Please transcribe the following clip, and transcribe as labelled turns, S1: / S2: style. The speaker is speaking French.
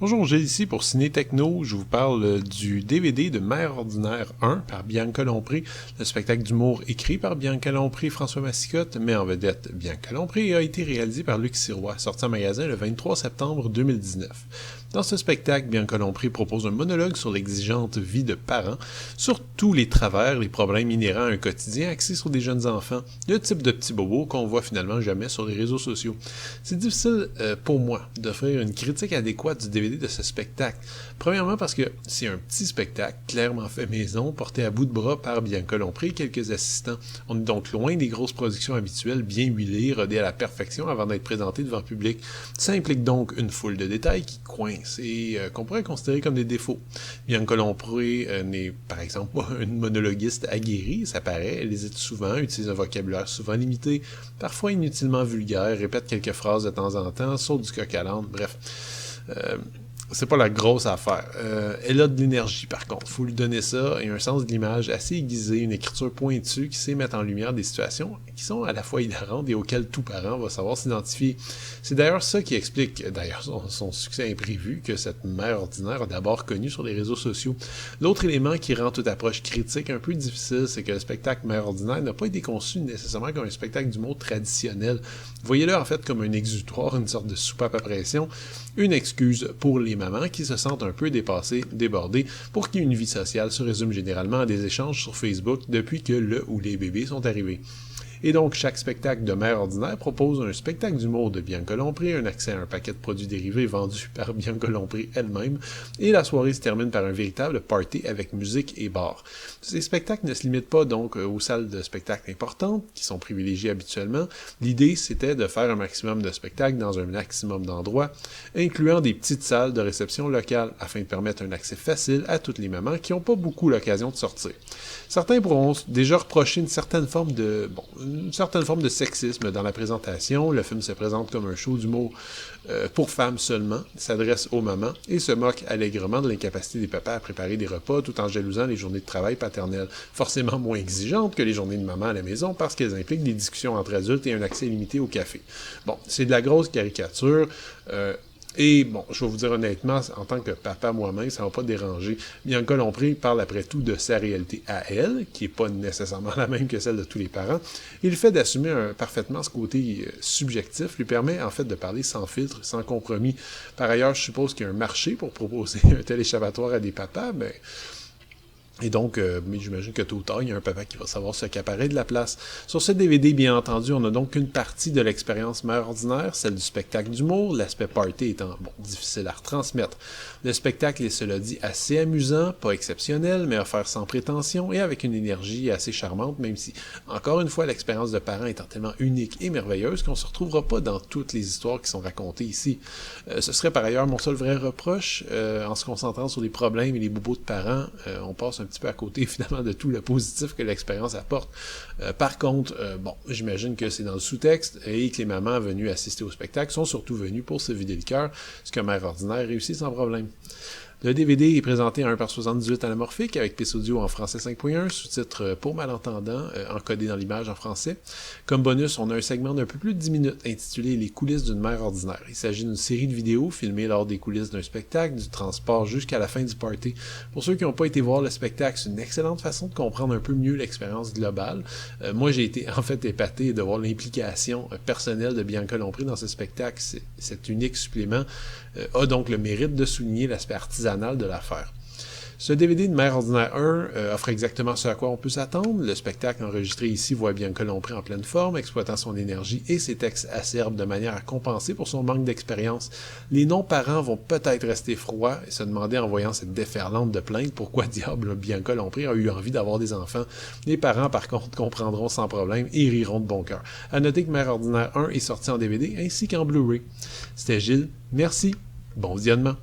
S1: Bonjour, Gilles ici pour Ciné Techno. Je vous parle du DVD de Mère ordinaire 1 par Bianca Lompré, le spectacle d'humour écrit par Bianca Lompré et François Massicotte, mais en vedette Bianca Lompré, et a été réalisé par Luc Sirois, sorti en magasin le 23 septembre 2019. Dans ce spectacle, Bianca Lompré propose un monologue sur l'exigeante vie de parents, sur tous les travers, les problèmes inhérents à un quotidien axé sur des jeunes enfants, le type de petits bobos qu'on voit finalement jamais sur les réseaux sociaux. C'est difficile pour moi d'offrir une critique adéquate du DVD de ce spectacle. Premièrement parce que c'est un petit spectacle, clairement fait maison, porté à bout de bras par Bianca Lompré et quelques assistants. On est donc loin des grosses productions habituelles, bien huilées, rodées à la perfection avant d'être présentées devant le public. Ça implique donc une foule de détails qui coincent et qu'on pourrait considérer comme des défauts. Bianca Lompré n'est par exemple pas une monologuiste aguerrie, ça paraît, elle hésite souvent, utilise un vocabulaire souvent limité, parfois inutilement vulgaire, répète quelques phrases de temps en temps, saute du coq à l'âne, bref. C'est pas la grosse affaire. Elle a de l'énergie, par contre. Faut lui donner ça, et un sens de l'image assez aiguisé, une écriture pointue qui sait mettre en lumière des situations qui sont à la fois hilarantes et auxquelles tout parent va savoir s'identifier. C'est d'ailleurs ça qui explique, son succès imprévu, que cette mère ordinaire a d'abord connu sur les réseaux sociaux. L'autre élément qui rend toute approche critique un peu difficile, c'est que le spectacle Mère ordinaire n'a pas été conçu nécessairement comme un spectacle d'humour traditionnel. Voyez-le en fait comme un exutoire, une sorte de soupape à pression, une excuse pour les mamans qui se sentent un peu dépassées, débordées, pour qui une vie sociale se résume généralement à des échanges sur Facebook depuis que le ou les bébés sont arrivés. Et donc, chaque spectacle de Mère ordinaire propose un spectacle d'humour de Bianca Lompré, un accès à un paquet de produits dérivés vendus par Bianca Lompré elle-même, et la soirée se termine par un véritable party avec musique et bar. Ces spectacles ne se limitent pas donc aux salles de spectacle importantes, qui sont privilégiées habituellement. L'idée, c'était de faire un maximum de spectacles dans un maximum d'endroits, incluant des petites salles de réception locales, afin de permettre un accès facile à toutes les mamans qui n'ont pas beaucoup l'occasion de sortir. Certains pourront déjà reprocher une certaine forme de sexisme dans la présentation. Le film se présente comme un show d'humour pour femmes seulement, s'adresse aux mamans et se moque allègrement de l'incapacité des papas à préparer des repas tout en jalousant les journées de travail paternelles, forcément moins exigeantes que les journées de maman à la maison parce qu'elles impliquent des discussions entre adultes et un accès limité au café. Bon, c'est de la grosse caricature. Et bon, je vais vous dire honnêtement, en tant que papa moi-même, ça ne va pas déranger. Bianca Lompré parle après tout de sa réalité à elle, qui n'est pas nécessairement la même que celle de tous les parents. Et le fait d'assumer parfaitement ce côté subjectif lui permet en fait de parler sans filtre, sans compromis. Par ailleurs, je suppose qu'il y a un marché pour proposer un tel échappatoire à des papas, mais... Et donc, j'imagine que tôt ou tard, il y a un papa qui va savoir s'accaparer de la place. Sur ce DVD, bien entendu, on n'a donc qu'une partie de l'expérience Mère ordinaire, celle du spectacle d'humour, l'aspect party étant, difficile à retransmettre. Le spectacle est, cela dit, assez amusant, pas exceptionnel, mais offert sans prétention et avec une énergie assez charmante, même si, encore une fois, l'expérience de parents étant tellement unique et merveilleuse qu'on ne se retrouvera pas dans toutes les histoires qui sont racontées ici. Ce serait par ailleurs mon seul vrai reproche, en se concentrant sur les problèmes et les bobos de parents, on passe un petit peu à côté finalement de tout le positif que l'expérience apporte. Par contre, j'imagine que c'est dans le sous-texte et que les mamans venues assister au spectacle sont surtout venues pour se vider le cœur, ce que Mère ordinaire réussit sans problème. Le DVD est présenté à 1/78 anamorphique avec piste audio en français 5.1, sous-titres pour malentendants, encodés dans l'image en français. Comme bonus, on a un segment d'un peu plus de 10 minutes intitulé « Les coulisses d'une mère ordinaire ». Il s'agit d'une série de vidéos filmées lors des coulisses d'un spectacle, du transport jusqu'à la fin du party. Pour ceux qui n'ont pas été voir le spectacle, c'est une excellente façon de comprendre un peu mieux l'expérience globale. Moi, j'ai été en fait épaté de voir l'implication personnelle de Bianca Lompré dans ce spectacle. Cet unique supplément a donc le mérite de souligner l'aspect artisanal de l'affaire. Ce DVD de Mère ordinaire 1 offre exactement ce à quoi on peut s'attendre. Le spectacle enregistré ici voit Bianca Lompré en pleine forme, exploitant son énergie et ses textes acerbes de manière à compenser pour son manque d'expérience. Les non-parents vont peut-être rester froids et se demander en voyant cette déferlante de plaintes pourquoi diable Bianca Lompré a eu envie d'avoir des enfants. Les parents par contre comprendront sans problème et riront de bon cœur. À noter que Mère ordinaire 1 est sorti en DVD ainsi qu'en Blu-ray. C'était Gilles, merci, bon visionnement.